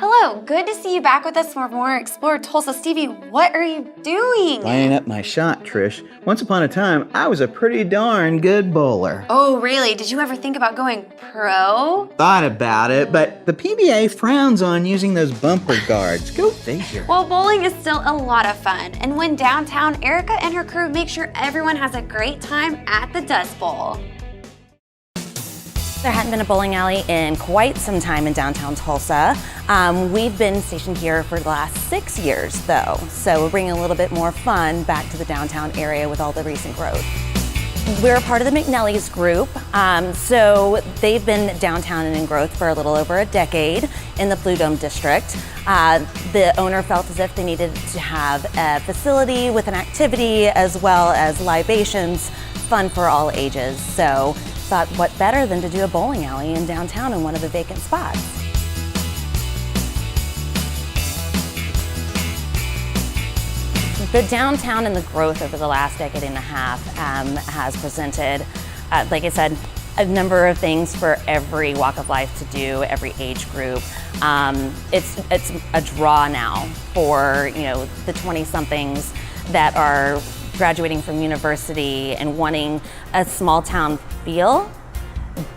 Hello, good to see you back with us for more Explore Tulsa. Stevie, what are you doing? Lining up my shot, Trish. Once upon a time, I was a pretty darn good bowler. Oh, really? Did you ever think about going pro? Thought about it, but the PBA frowns on using those bumper guards. Go figure. Well, bowling is still a lot of fun. And when downtown, Erica and her crew make sure everyone has a great time at the Dust Bowl. There hadn't been a bowling alley in quite some time in downtown Tulsa. We've been stationed here for the last 6 years though, so we're bringing a little bit more fun back to the downtown area with all the recent growth. We're a part of the McNelly's group, so they've been downtown and in growth for a little over a decade in the Blue Dome district. The owner felt as if they needed to have a facility with an activity as well as libations, fun for all ages. So thought what better than to do a bowling alley in downtown in one of the vacant spots. The downtown and the growth over the last decade and a half has presented, like I said, a number of things for every walk of life to do, every age group. It's a draw now for the 20-somethings that are graduating from university and wanting a small town feel,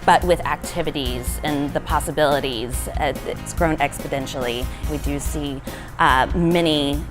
but with activities and the possibilities. It's grown exponentially. We do see many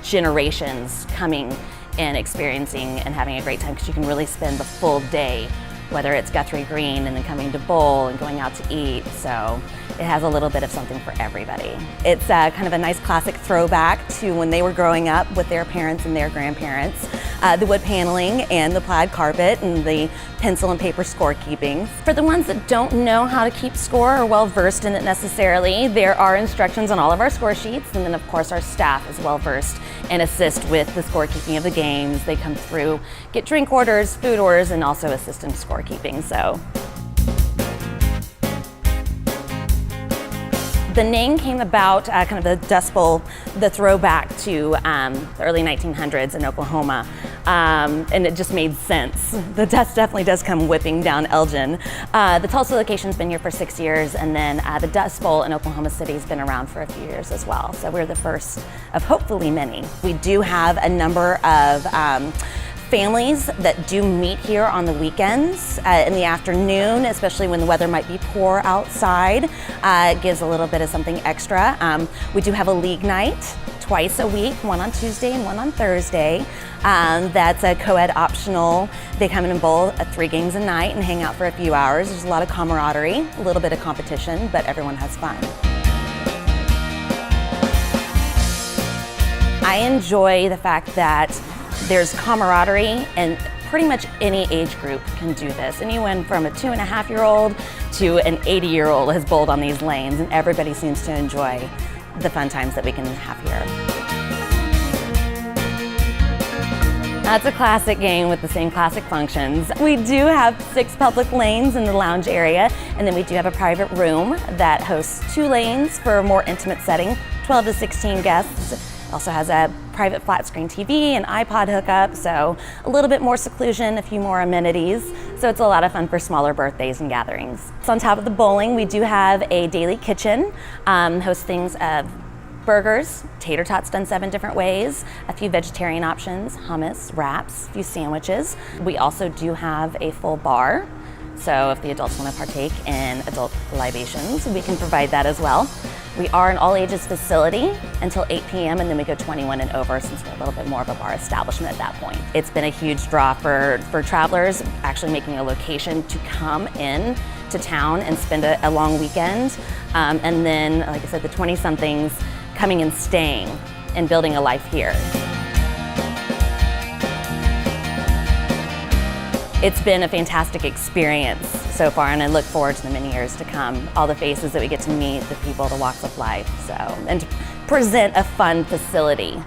generations coming and experiencing and having a great time because you can really spend the full day, whether it's Guthrie Green and then coming to bowl and going out to eat. So it has a little bit of something for everybody. It's kind of a nice classic throwback to when they were growing up with their parents and their grandparents. The wood paneling and the plaid carpet and the pencil and paper scorekeeping. For the ones that don't know how to keep score or well versed in it necessarily, there are instructions on all of our score sheets, and then of course our staff is well versed and assist with the scorekeeping of the games. They come through, get drink orders, food orders, and also assist in scorekeeping. So the name came about kind of the Dust Bowl, the throwback to the early 1900s in Oklahoma, and it just made sense. The dust definitely does come whipping down Elgin. The Tulsa location's been here for 6 years, and then the Dust Bowl in Oklahoma City's been around for a few years as well. So we're the first of hopefully many. We do have a number of families that do meet here on the weekends in the afternoon, especially when the weather might be poor outside. It gives a little bit of something extra. We do have a league night twice a week, one on Tuesday and one on Thursday. That's a co-ed optional. They come in and bowl 3 games a night and hang out for a few hours. There's a lot of camaraderie, a little bit of competition, but everyone has fun. I enjoy the fact that there's camaraderie, and pretty much any age group can do this. Anyone from a 2.5-year-old to an 80-year-old has bowled on these lanes, and everybody seems to enjoy the fun times that we can have here. That's a classic game with the same classic functions. We do have 6 public lanes in the lounge area, and then we do have a private room that hosts 2 lanes for a more intimate setting, 12 to 16 guests. Also has a private flat screen TV and iPod hookup, so a little bit more seclusion, a few more amenities. So it's a lot of fun for smaller birthdays and gatherings. So on top of the bowling, we do have a daily kitchen, hostings of burgers, tater tots done 7 different ways, a few vegetarian options, hummus, wraps, a few sandwiches. We also do have a full bar. So if the adults want to partake in adult libations, we can provide that as well. We are an all ages facility until 8 p.m. and then we go 21 and over since we're a little bit more of a bar establishment at that point. It's been a huge draw for travelers, actually making a location to come in to town and spend a long weekend. And then, like I said, the 20-somethings coming and staying and building a life here. It's been a fantastic experience so far, and I look forward to the many years to come. All the faces that we get to meet, the people, the walks of life, and to present a fun facility.